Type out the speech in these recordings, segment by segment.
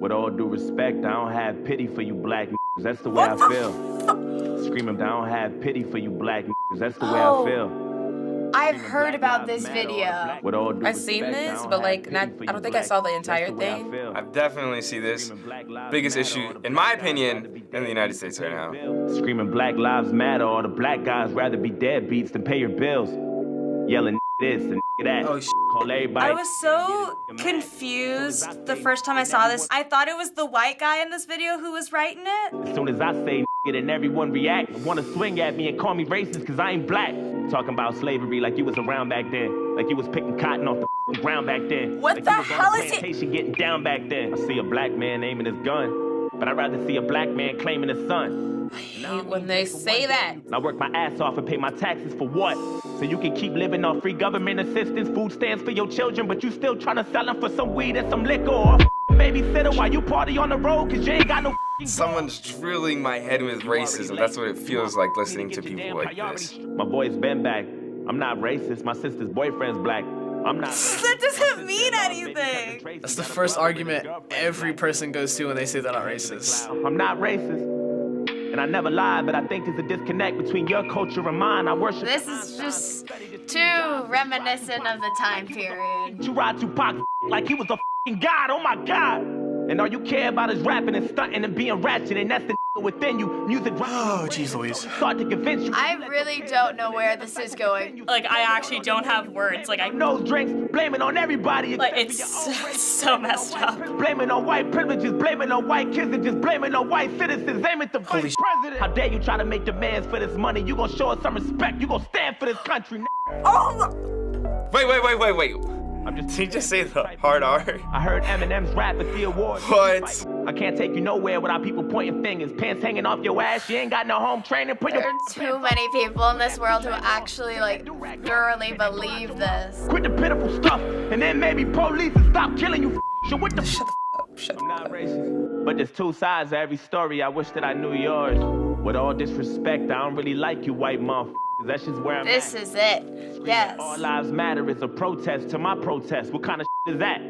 With all due respect, I don't have pity for you black niggas. That's the way I feel. Screaming, I don't have pity for you black niggas. That's the way I feel. I've heard about this video. I've seen this, but like, I don't think I saw the entire thing. I've definitely seen this. Biggest issue, in my opinion, in the United States right now. Screaming Black Lives Matter, all the black guys rather be deadbeats than pay your bills. Yelling this and that. Oh, Call everybody. I was so confused the first time I saw this. I thought it was the white guy in this video who was writing it. As soon as I say it and everyone react, wanna swing at me and call me racist cause I ain't black. Talking about slavery like you was around back then. Like you was picking cotton off the ground back then. What like the you was hell on is he? plantation getting down back then. I see a black man aiming his gun, but I'd rather see a black man claiming his son. I hate when they say that. I work my ass off and pay my taxes for what? So you can keep living on free government assistance, food stamps for your children, but you still trying to sell them for some weed and some liquor or a babysitter while you party on the road cause you ain't got no. Someone's drilling my head with racism. That's what it feels like listening to people like this. My boy's been back. I'm not racist. My sister's boyfriend's black. I'm not. That doesn't mean anything. That's the first argument every person goes to when they say they're not racist. I'm not racist. And I never lied, but I think there's a disconnect between your culture and mine. I worship. This is just too reminiscent of the time period. You ride Tupac like he was a f***ing god. Oh my God. And all you care about is rapping and stunting and being ratchet, and that's the within you. Music. Oh, jeez Louise. Start to convince you. I really don't know where this is going. Like, I actually don't have words. Like, I No drinks, blaming on everybody. like it's so messed up. Blaming on white privileges, blaming on white kids, and just blaming on white citizens. Aim at the vice president. How dare you try to make demands for this money? You gonna show us some respect. You gonna stand for this country. Oh! Wait. Did he just say the hard R? I heard Eminem's rap at the awards. What? I can't take you nowhere without people pointing fingers. Pants hanging off your ass. You ain't got no home training. Put There your are too many people in this world who actually, like, thoroughly believe this. quit the pitiful stuff, and then maybe police will stop killing you. So what the Shut the I'm not racist, but there's two sides to every story. I wish that I knew yours. With all disrespect, I don't really like you, white motherfuckers. That's just where I'm This at. is it. Yes. All lives matter is a protest to my protest. What kind of is that?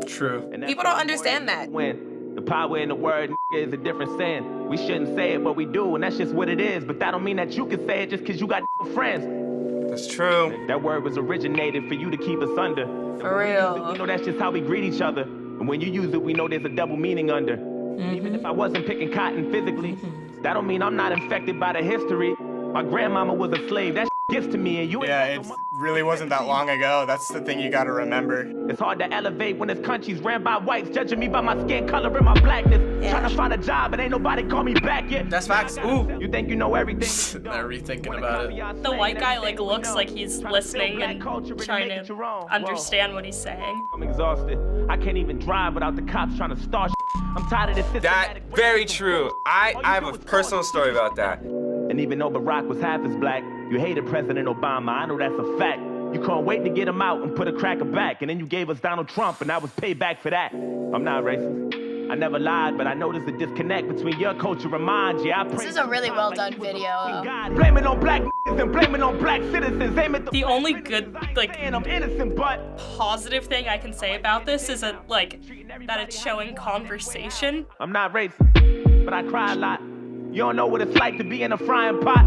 True. And that's People don't why understand that. When the power in the word is a different saying. We shouldn't say it, but we do, and that's just what it is. But that don't mean that you can say it just because you got friends. That's true. That word was originated for you to keep us under. For real. You know that's just how we greet each other. And when you use it, we know there's a double meaning under. Even if I wasn't picking cotton physically, that don't mean I'm not infected by the history. My grandmama was a slave. That gets to me, and you ain't Yeah, got it no really wasn't that long ago. That's the thing you gotta remember. It's hard to elevate when this country's ran by whites, judging me by my skin color and my blackness. Trying to find a job, but ain't nobody call me back yet. That's facts. Ooh. You think you know everything? Sitting there rethinking about it. The white guy, like, looks like he's listening and trying to understand what he's saying. I'm exhausted. I can't even drive without the cops trying to start. I'm tired of this That, systematic very true. I have a personal story about that. And even though Barack was half as black, you hated President Obama. I know that's a fact. You couldn't wait to get him out and put a cracker back. And then you gave us Donald Trump, and I was payback for that. I'm not racist. I never lied, but I noticed a disconnect between your culture and mine. Yeah, I This is a really well done video. Blaming on black and blaming on black citizens. Aim at The only good, like, saying I'm innocent, but positive thing I can say about this is that, like, that it's showing conversation. I'm not racist, but I cry a lot. You don't know what it's like to be in a frying pot.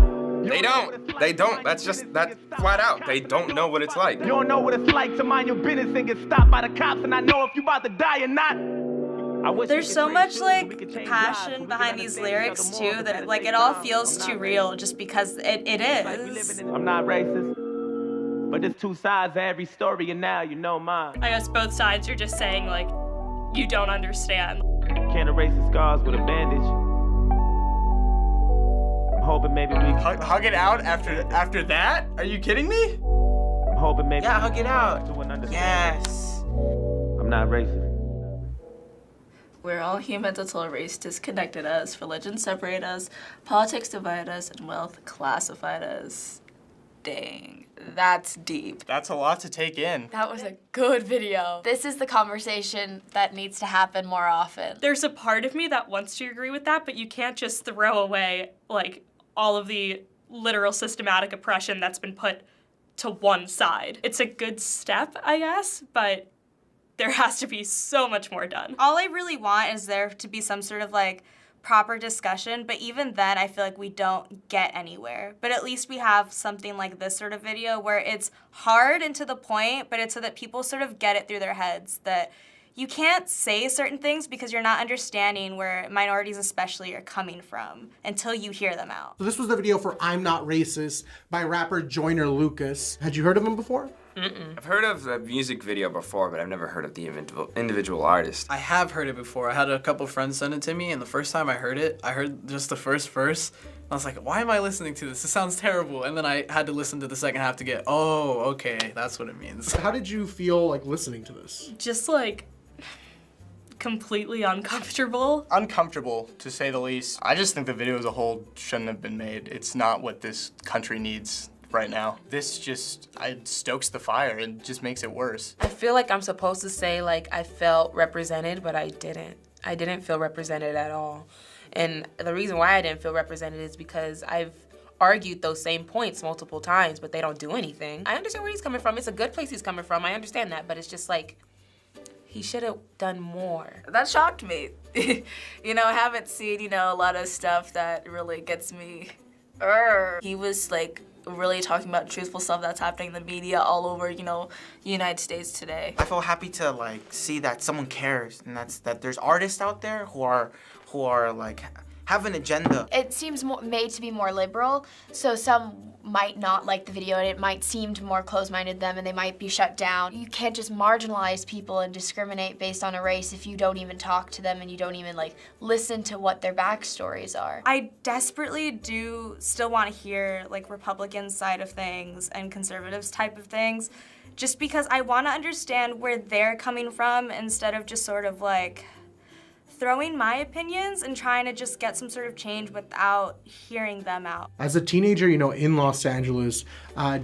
They don't. That's flat out. They don't know what it's like. You don't know what it's like to mind your business and get stopped by the cops, and I know if you about to die or not. I wish There's we so could much, trade like, we could change passion lives, we behind could these understand lyrics, each other more, too, but that, at like, the it all same feels time, too real just because it is. I'm not racist, but there's two sides to every story, and now you know mine. I guess both sides are just saying, like, you don't understand. Can't erase the scars with a bandage. I'm hoping maybe we. Hug it out after that? Are you kidding me? I'm hoping maybe. Yeah, hug it out. To an understanding. Yes. I'm not racist. We're all human until race disconnected us, religion separated us, politics divided us, and wealth classified us. Dang, that's deep. That's a lot to take in. That was a good video. This is the conversation that needs to happen more often. There's a part of me that wants to agree with that, but you can't just throw away, like, all of the literal systematic oppression that's been put to one side. It's a good step, I guess, but there has to be so much more done. All I really want is there to be some sort of like proper discussion, but even then I feel like we don't get anywhere. But at least we have something like this sort of video where it's hard and to the point, but it's so that people sort of get it through their heads that you can't say certain things because you're not understanding where minorities especially are coming from until you hear them out. So this was the video for I'm Not Racist by rapper Joyner Lucas. Had you heard of him before? I've heard of the music video before, but I've never heard of the individual artist. I have heard it before. I had a couple friends send it to me, and the first time I heard just the first verse. I was like, why am I listening to this? This sounds terrible. And then I had to listen to the second half to get, oh, okay, that's what it means. How did you feel like listening to this? Just like completely uncomfortable. Uncomfortable, to say the least. I just think the video as a whole shouldn't have been made. It's not what this country needs right now. This just stokes the fire and just makes it worse. I feel like I'm supposed to say like I felt represented, but I didn't. I didn't feel represented at all. And the reason why I didn't feel represented is because I've argued those same points multiple times, but they don't do anything. I understand where he's coming from. It's a good place he's coming from. I understand that, but it's just like, he should have done more. That shocked me. You know, I haven't seen, you know, a lot of stuff that really gets me. He was like really talking about truthful stuff that's happening in the media all over, you know, the United States today. I feel happy to like see that someone cares, and that there's artists out there who are like have an agenda. It seems made to be more liberal, so some might not like the video and it might seem more closed-minded to them and they might be shut down. You can't just marginalize people and discriminate based on a race if you don't even talk to them and you don't even like listen to what their backstories are. I desperately do still want to hear like Republicans' side of things and conservatives type of things, just because I want to understand where they're coming from instead of just sort of like throwing my opinions and trying to just get some sort of change without hearing them out. As a teenager, you know, in Los Angeles,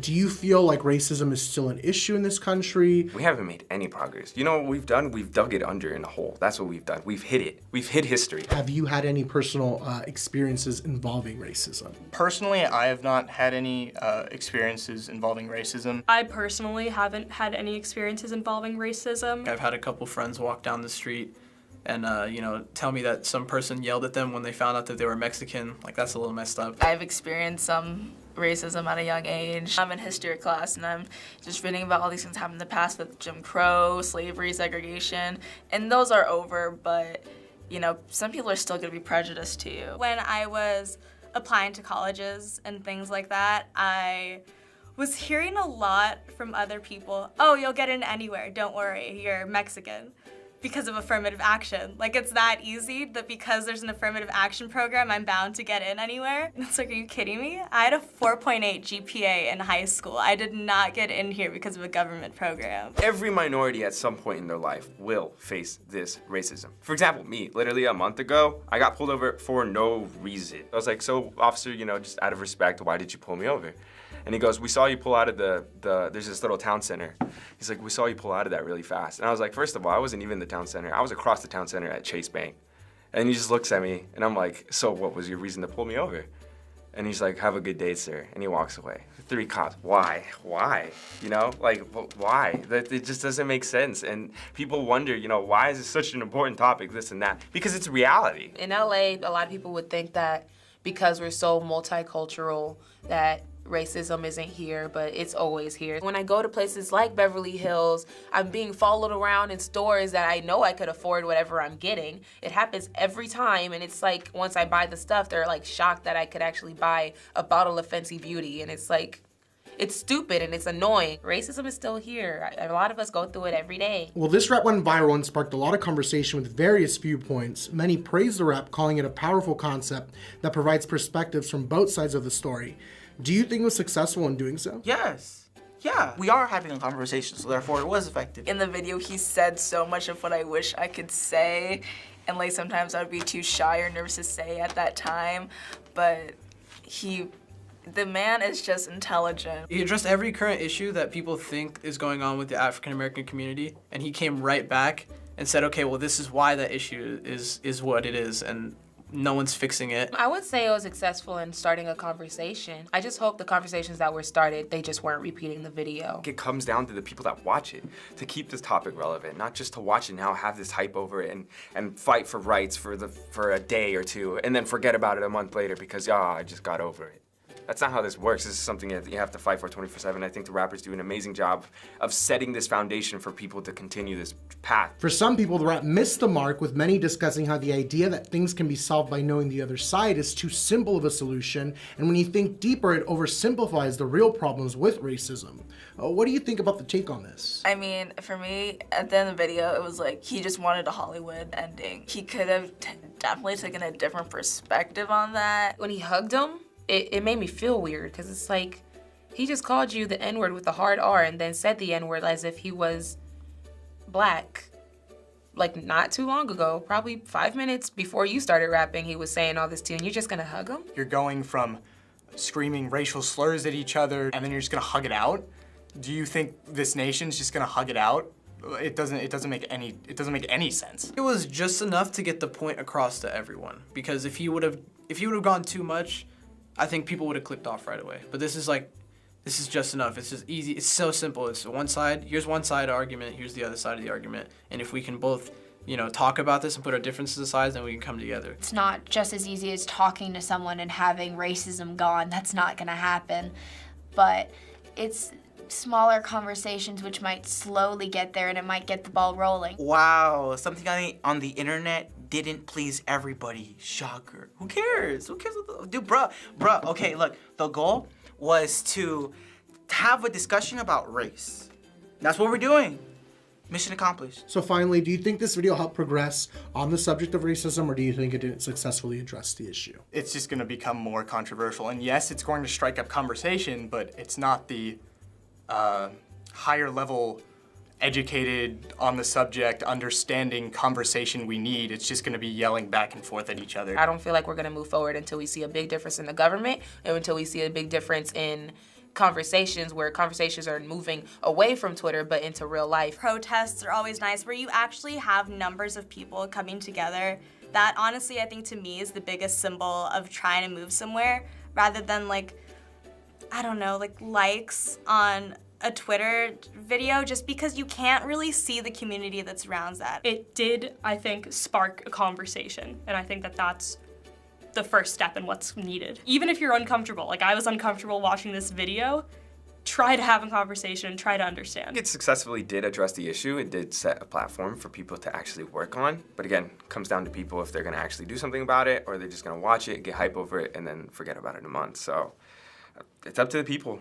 do you feel like racism is still an issue in this country? We haven't made any progress. You know what we've done? We've dug it under in a hole. That's what we've done. We've hid it. We've hid history. Have you had any personal experiences involving racism? Personally, I have not had any experiences involving racism. I personally haven't had any experiences involving racism. I've had a couple friends walk down the street and you know, tell me that some person yelled at them when they found out that they were Mexican. Like, that's a little messed up. I've experienced some racism at a young age. I'm in history class and I'm just reading about all these things happened in the past with Jim Crow, slavery, segregation, and those are over, but you know, some people are still gonna be prejudiced to you. When I was applying to colleges and things like that, I was hearing a lot from other people, oh, you'll get in anywhere, don't worry, you're Mexican. Because of affirmative action. Like, it's that easy that because there's an affirmative action program, I'm bound to get in anywhere. And it's like, are you kidding me? I had a 4.8 GPA in high school. I did not get in here because of a government program. Every minority at some point in their life will face this racism. For example, me, literally a month ago, I got pulled over for no reason. I was like, so officer, you know, just out of respect, why did you pull me over? And he goes, we saw you pull out of there's this little town center. He's like, we saw you pull out of that really fast. And I was like, first of all, I wasn't even in the town center. I was across the town center at Chase Bank. And he just looks at me, and I'm like, so what was your reason to pull me over? And he's like, have a good day, sir. And he walks away. 3 cops, why? Why? You know, like, why? It just doesn't make sense. And people wonder, you know, why is this such an important topic, this and that? Because it's reality. In LA, a lot of people would think that because we're so multicultural that racism isn't here, but it's always here. When I go to places like Beverly Hills, I'm being followed around in stores that I know I could afford whatever I'm getting. It happens every time, and it's like once I buy the stuff, they're like shocked that I could actually buy a bottle of Fenty Beauty, and it's like, it's stupid and it's annoying. Racism is still here. A lot of us go through it every day. Well, this rap went viral and sparked a lot of conversation with various viewpoints. Many praised the rap, calling it a powerful concept that provides perspectives from both sides of the story. Do you think it was successful in doing so? Yes. Yeah, we are having a conversation, so therefore it was effective. In the video, he said so much of what I wish I could say, and like sometimes I would be too shy or nervous to say at that time, but the man is just intelligent. He addressed every current issue that people think is going on with the African American community, and he came right back and said, okay, well, this is why that issue is what it is, and no one's fixing it. I would say it was successful in starting a conversation. I just hope the conversations that were started, they just weren't repeating the video. It comes down to the people that watch it to keep this topic relevant, not just to watch it now, have this hype over it, and fight for rights for a day or two, and then forget about it a month later because, I just got over it. That's not how this works. This is something that you have to fight for 24/7. I think the rappers do an amazing job of setting this foundation for people to continue this path. For some people, the rap missed the mark, with many discussing how the idea that things can be solved by knowing the other side is too simple of a solution, and when you think deeper, it oversimplifies the real problems with racism. What do you think about the take on this? I mean, for me, at the end of the video, it was like he just wanted a Hollywood ending. He could have definitely taken a different perspective on that. When he hugged him, it made me feel weird because it's like he just called you the N-word with a hard R and then said the N-word as if he was black. Like not too long ago, probably 5 minutes before you started rapping, he was saying all this to you and you're just gonna hug him? You're going from screaming racial slurs at each other and then you're just gonna hug it out? Do you think this nation's just gonna hug it out? It doesn't make any sense. It was just enough to get the point across to everyone, because if you would have gone too much, I think people would have clicked off right away. But this is just enough. It's just easy. It's so simple. It's one side. Here's one side argument. Here's the other side of the argument. And if we can both, talk about this and put our differences aside, then we can come together. It's not just as easy as talking to someone and having racism gone. That's not gonna happen. But it's smaller conversations which might slowly get there and it might get the ball rolling. Wow, something on the internet didn't please everybody. Shocker. Who cares? Who cares? Dude, bruh. Okay, look, the goal was to have a discussion about race. That's what we're doing. Mission accomplished. So finally, do you think this video helped progress on the subject of racism, or do you think it didn't successfully address the issue? It's just gonna become more controversial. And yes, it's going to strike up conversation, but it's not the higher level, educated on the subject, understanding conversation we need. It's just gonna be yelling back and forth at each other. I don't feel like we're gonna move forward until we see a big difference in the government and until we see a big difference in conversations where conversations are moving away from Twitter but into real life. Protests are always nice, where you actually have numbers of people coming together. That honestly, I think to me is the biggest symbol of trying to move somewhere, rather than likes on a Twitter video, just because you can't really see the community that surrounds that. It did, I think, spark a conversation, and I think that that's the first step in what's needed. Even if you're uncomfortable, like I was uncomfortable watching this video, try to have a conversation, try to understand. It successfully did address the issue. It did set a platform for people to actually work on. But again, it comes down to people if they're gonna actually do something about it, or they're just gonna watch it, get hype over it, and then forget about it in a month. So it's up to the people.